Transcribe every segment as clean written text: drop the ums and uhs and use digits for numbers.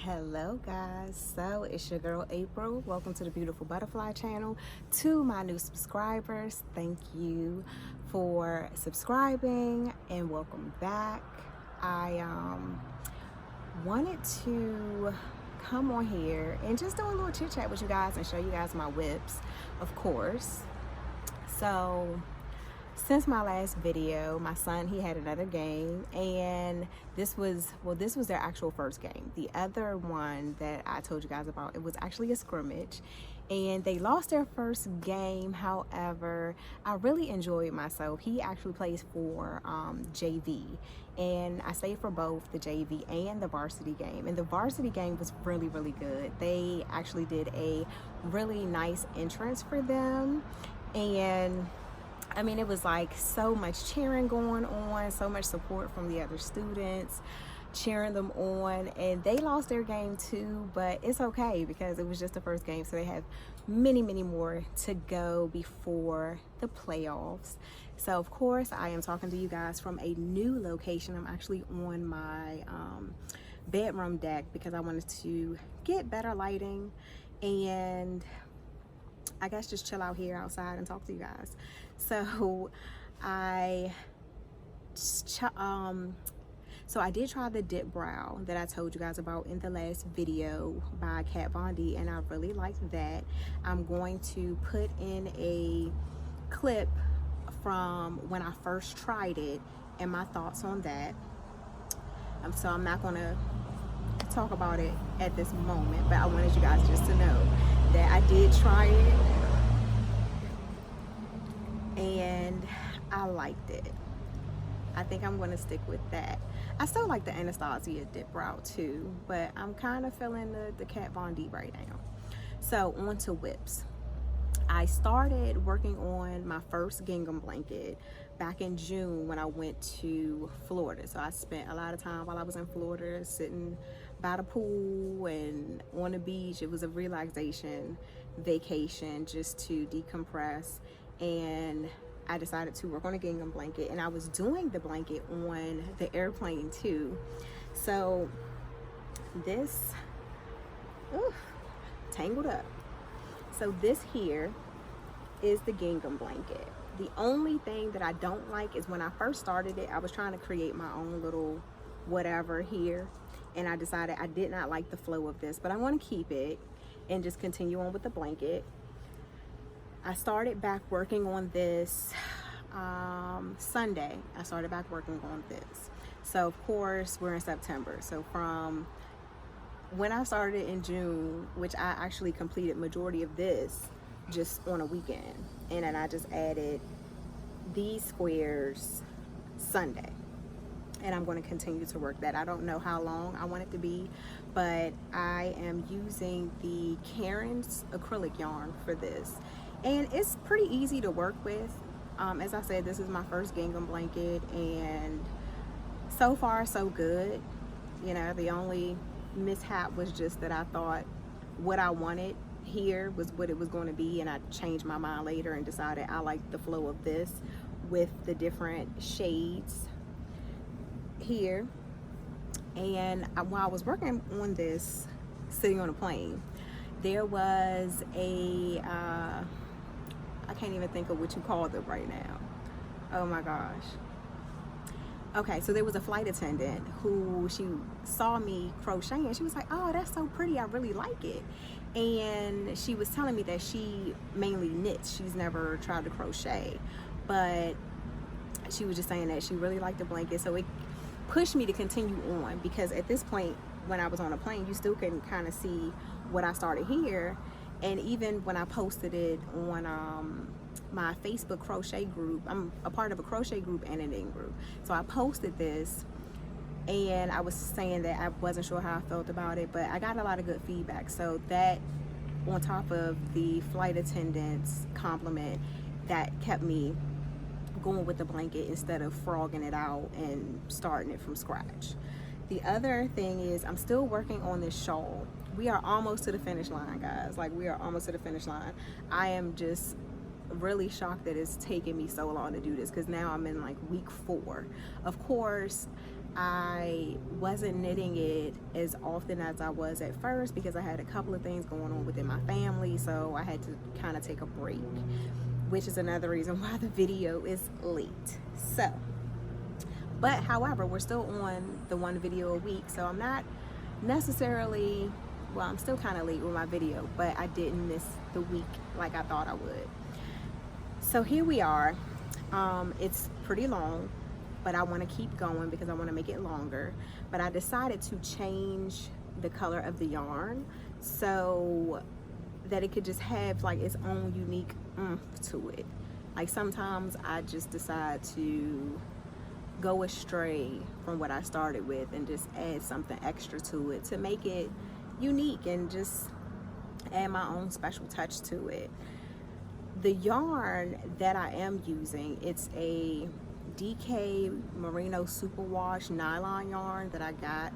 Hello guys, so it's your girl April. Welcome to the Beautiful Butterfly channel. To my new subscribers, thank you for subscribing and welcome back. I wanted to come on here and just do a little chit chat with you guys and show you guys my whips, of course. So since my last video, my son, he had another game, and this was their actual first game. The other one that I told you guys about, it was actually a scrimmage, and they lost their first game. However, I really enjoyed myself. He actually plays for JV, and I stayed for both the JV and the varsity game, and the varsity game was really good. They actually did a really nice entrance for them, and I mean, it was like so much cheering going on, so much support from the other students cheering them on, and they lost their game too, but it's okay because it was just the first game, so they have many more to go before the playoffs. So of course I am talking to you guys from a new location. I'm actually on my bedroom deck because I wanted to get better lighting and I guess just chill out here outside and talk to you guys. So I did try the dip brow that I told you guys about in the last video by Burgundy, and I really liked that. I'm going to put in a clip from when I first tried it and my thoughts on that. So I'm not gonna talk about it at this moment, but I wanted you guys just to know that I did try it and I liked it. I think I'm going to stick with that. I still like the Anastasia dip brow too, but I'm kind of feeling the Kat Von D right now. So on to whips. I started working on my first gingham blanket back in June when I went to Florida. So I spent a lot of time while I was in Florida sitting by the pool and on the beach. It was a relaxation vacation just to decompress, and I decided to work on a gingham blanket, and I was doing the blanket on the airplane too. So this, tangled up. So this here is the gingham blanket. The only thing that I don't like is when I first started it, I was trying to create my own little whatever here, and I decided I did not like the flow of this, but I want to keep it and just continue on with the blanket. I started back working on this Sunday. I started back working on this. So of course we're in September. So from when I started in June, which I actually completed majority of this just on a weekend, and then I just added these squares Sunday, and I'm going to continue to work that. I don't know how long I want it to be, but I am using the Karen's acrylic yarn for this, and it's pretty easy to work with. As I said, this is my first gingham blanket, and so far so good. You know, the only mishap was just that I thought what I wanted here was what it was going to be, and I changed my mind later and decided I like the flow of this with the different shades here. And while I was working on this sitting on a plane, there was a I can't even think of what you called it right now. Oh my gosh. Okay, so there was a flight attendant who, she saw me crocheting. She was like, oh, that's so pretty, I really like it. And she was telling me that she mainly knits. She's never tried to crochet, but she was just saying that she really liked the blanket. So it pushed me to continue on, because at this point when I was on a plane, you still can kind of see what I started here. And even when I posted it on my Facebook crochet group, I'm a part of a crochet group and a knitting group, so I posted this and I was saying that I wasn't sure how I felt about it, but I got a lot of good feedback. So that, on top of the flight attendant's compliment, that kept me going with the blanket instead of frogging it out and starting it from scratch. The other thing is I'm still working on this shawl. We are almost to the finish line, guys. Like, we are almost to the finish line. I am just really shocked that it's taken me so long to do this, because now I'm in like week 4. Of course, I wasn't knitting it as often as I was at first because I had a couple of things going on within my family, so I had to kind of take a break, which is another reason why the video is late. So, but however, we're still on the one video a week, so I'm not necessarily, well, I'm still kind of late with my video, but I didn't miss the week like I thought I would. So here we are. It's pretty long, but I want to keep going because I want to make it longer. But I decided to change the color of the yarn so that it could just have like its own unique oomph to it. Like sometimes I just decide to go astray from what I started with and just add something extra to it to make it unique and just add my own special touch to it. The yarn that I am using, it's a DK Merino Superwash nylon yarn that I got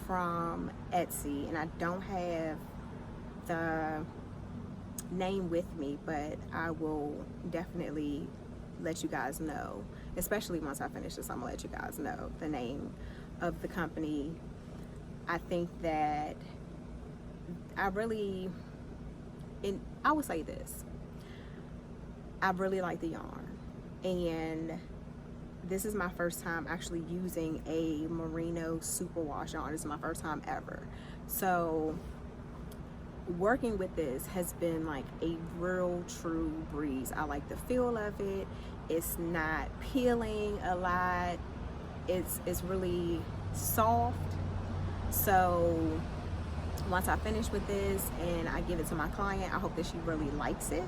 from Etsy, and I don't have the name with me, but I will definitely let you guys know, especially once I finish this. I'm gonna let you guys know the name of the company. I think that I would say this, I really like the yarn, and this is my first time actually using a Merino Superwash yarn. This is my first time ever. So working with this has been like a real true breeze. I like the feel of it. It's not peeling a lot. It's really soft. So once I finish with this and I give it to my client, I hope that she really likes it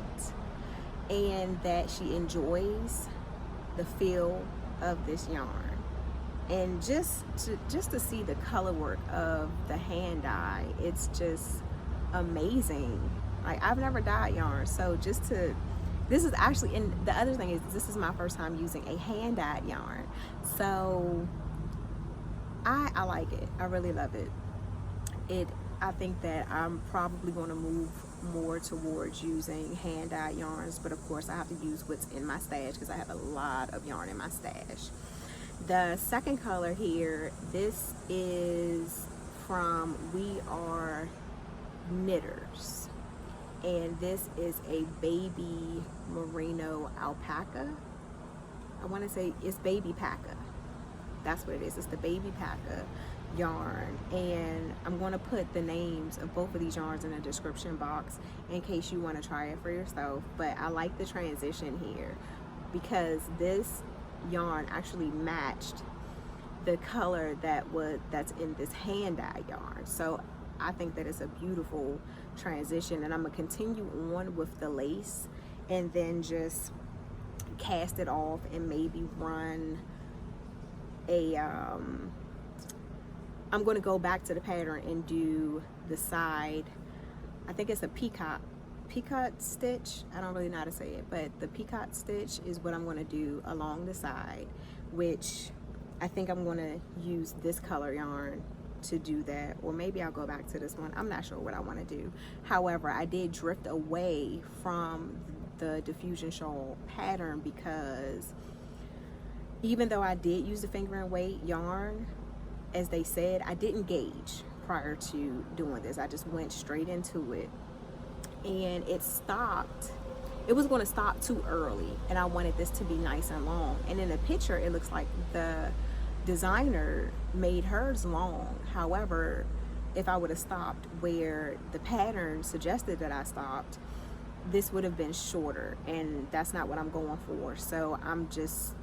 and that she enjoys the feel of this yarn. And just to see the color work of the hand dye, it's just amazing. Like, I've never dyed yarn, so this is actually, and the other thing is, this is my first time using a hand dyed yarn, so I like it. I really love it. I think that I'm probably going to move more towards using hand dyed yarns, but of course I have to use what's in my stash because I have a lot of yarn in my stash. The second color here, this is from We Are Knitters, and this is a baby merino alpaca. I want to say it's baby Paca. That's what it is. It's the baby Paca yarn, and I'm going to put the names of both of these yarns in the description box in case you want to try it for yourself. But I like the transition here because this yarn actually matched the color that's in this hand dye yarn. So I think that it's a beautiful transition, and I'm gonna continue on with the lace and then just cast it off and maybe run a I'm going to go back to the pattern and do the side. I think it's a peacock stitch. I don't really know how to say it, but the peacock stitch is what I'm going to do along the side, which I think I'm going to use this color yarn to do that, or maybe I'll go back to this one. I'm not sure what I want to do. However, I did drift away from the Diffusion Shawl pattern because even though I did use the finger and weight yarn, as they said, I didn't gauge prior to doing this. I just went straight into it, and it stopped. It was going to stop too early, and I wanted this to be nice and long. And in the picture, it looks like the designer made hers long. However, if I would have stopped where the pattern suggested that I stopped, this would have been shorter, and that's not what I'm going for. So I'm just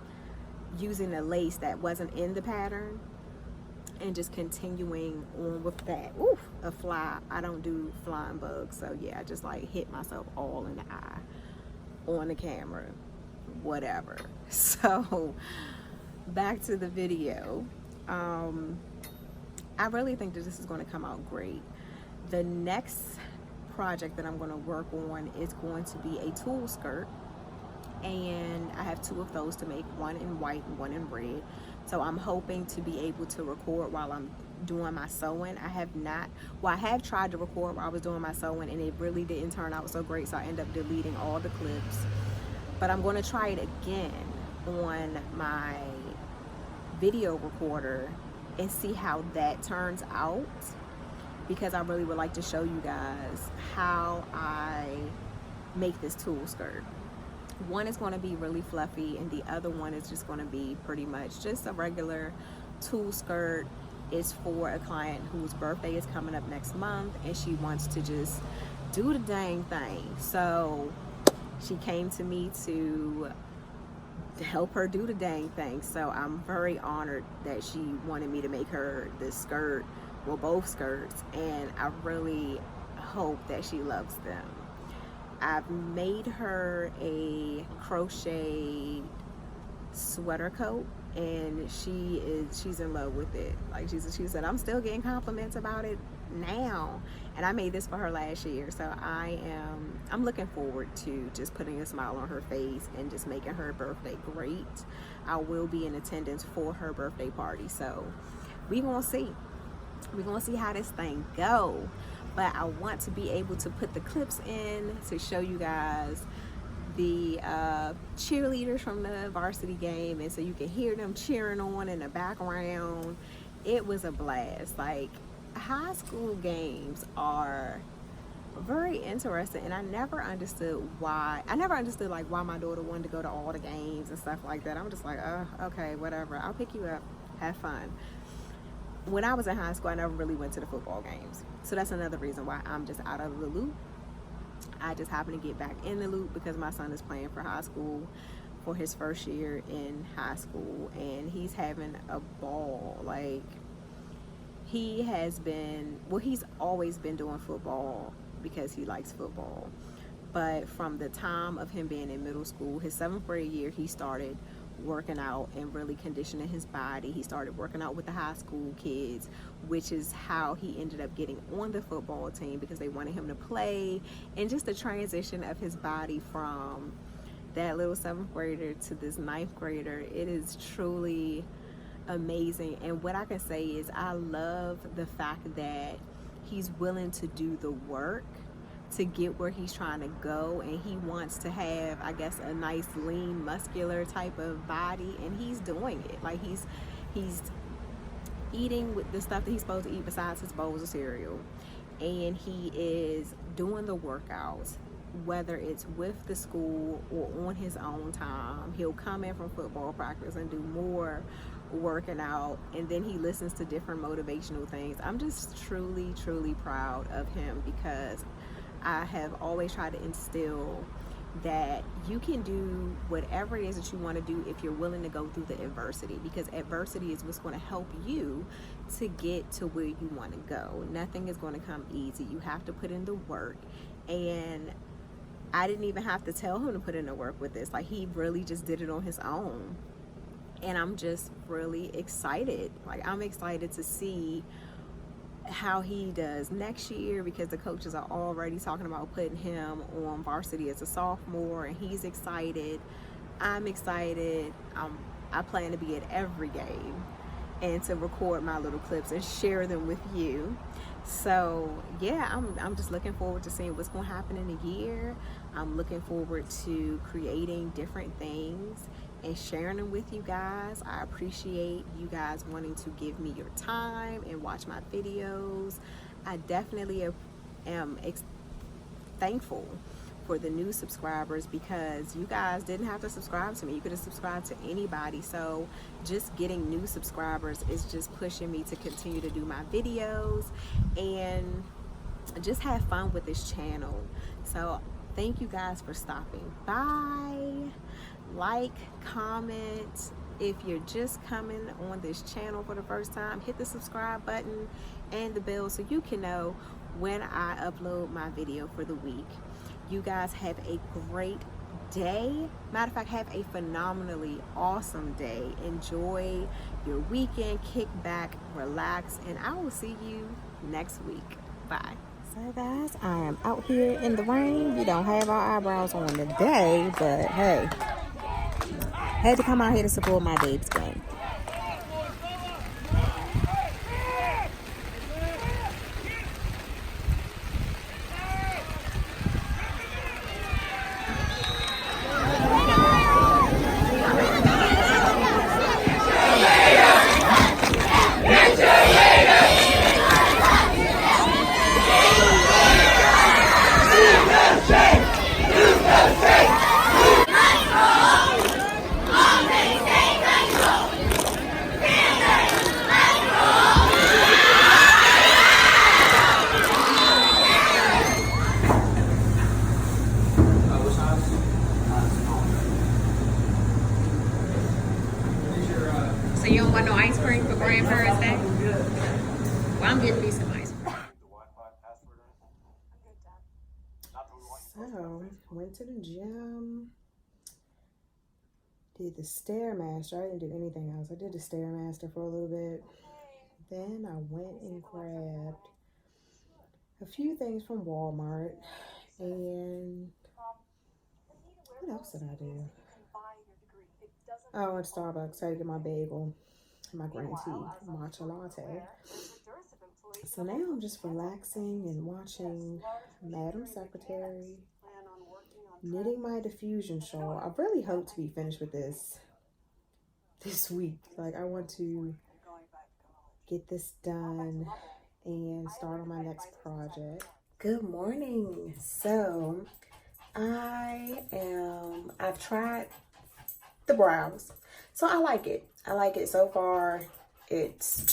using a lace that wasn't in the pattern and just continuing on with that. Oof, a fly. I don't do flying bugs, so yeah, I just like hit myself all in the eye on the camera, whatever. So back to the video. I really think that this is going to come out great. The next project that I'm going to work on is going to be a tulle skirt, and I have two of those to make, one in white and one in red. So I'm hoping to be able to record while I'm doing my sewing. I have tried to record while I was doing my sewing, and it really didn't turn out so great, so I ended up deleting all the clips. But I'm going to try it again on my video recorder and see how that turns out, because I really would like to show you guys how I make this tulle skirt. One is going to be really fluffy and the other one is just going to be pretty much just a regular tulle skirt. It's for a client whose birthday is coming up next month and she wants to just do the dang thing. So she came to me to help her do the dang thing. So I'm very honored that she wanted me to make her this skirt, well, both skirts, and I really hope that she loves them. I've made her a crochet sweater coat and she's in love with it. Like she said, I'm still getting compliments about it now, and I made this for her last year. So I'm looking forward to just putting a smile on her face and just making her birthday great. I will be in attendance for her birthday party, so we're gonna see how this thing go. But I want to be able to put the clips in to show you guys the cheerleaders from the varsity game, and so you can hear them cheering on in the background. It was a blast. Like, high school games are very interesting, and I never understood why like why my daughter wanted to go to all the games and stuff like that. I'm just like, okay, whatever, I'll pick you up, have fun. When I was in high school, I never really went to the football games, so that's another reason why I'm just out of the loop. I just happen to get back in the loop because my son is playing for high school for his first year in high school, and he's having a ball. Like, he's always been doing football because he likes football, but from the time of him being in middle school, his 7th grade year, he started working out and really conditioning his body. He started working out with the high school kids, which is how he ended up getting on the football team, because they wanted him to play. And just the transition of his body from that little 7th grader to this 9th grader, it is truly amazing. And what I can say is I love the fact that he's willing to do the work to get where he's trying to go, and he wants to have, I guess, a nice lean muscular type of body, and he's doing it. Like, he's eating with the stuff that he's supposed to eat besides his bowls of cereal, and he is doing the workouts, whether it's with the school or on his own time. He'll come in from football practice and do more working out, and then he listens to different motivational things. I'm just truly proud of him, because I have always tried to instill that you can do whatever it is that you want to do if you're willing to go through the adversity, because adversity is what's going to help you to get to where you want to go. Nothing is going to come easy. You have to put in the work, and I didn't even have to tell him to put in the work with this. Like, he really just did it on his own, and I'm just really excited. Like, I'm excited to see how he does next year, because the coaches are already talking about putting him on varsity as a sophomore, and he's excited. I'm excited. I plan to be at every game and to record my little clips and share them with you. So yeah, I'm just looking forward to seeing what's going to happen in a year. I'm looking forward to creating different things and sharing them with you guys. I appreciate you guys wanting to give me your time and watch my videos. I definitely am thankful for the new subscribers, because you guys didn't have to subscribe to me. You could have subscribed to anybody. So just getting new subscribers is just pushing me to continue to do my videos and just have fun with this channel. So thank you guys for stopping by. Like, comment. If you're just coming on this channel for the first time, hit the subscribe button and the bell so you can know when I upload my video for the week. You guys have a great day. Matter of fact, have a phenomenally awesome day. Enjoy your weekend, kick back, relax, and I will see you next week. Bye. So guys, I am out here in the rain. We don't have our eyebrows on today, but hey, had to come out here to support my babes game. ready for his day? Well, I'm getting me some ice cream. So, went to the gym. Did the Stairmaster. I didn't do anything else. I did the Stairmaster for a little bit. Then I went and grabbed a few things from Walmart. And what else did I do? Oh, at Starbucks, I had to get my bagel and my green tea, matcha latte. So now I'm just relaxing and watching Madam Secretary, knitting my Diffusion shawl. I really hope to be finished with this week. Like, I want to get this done and start on my next project. Good morning. So I've tried the brows. So I like it. I like it so far. It's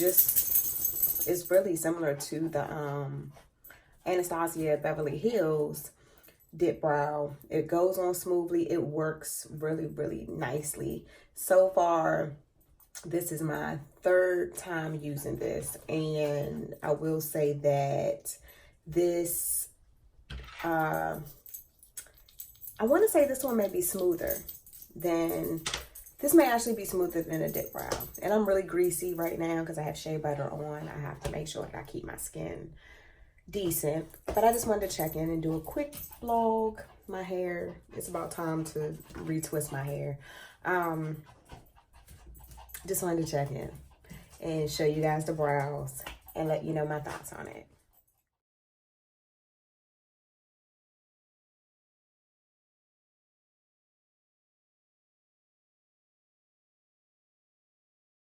really similar to the Anastasia Beverly Hills dip brow. It goes on smoothly. It works really, really nicely. So far, this is my third time using this, and I will say that this, I want to say this one may be smoother than, this may actually be smoother than a dip brow. And I'm really greasy right now because I have shea butter on. I have to make sure that I keep my skin decent. But I just wanted to check in and do a quick vlog. My hair, it's about time to retwist my hair. Just wanted to check in and show you guys the brows and let you know my thoughts on it.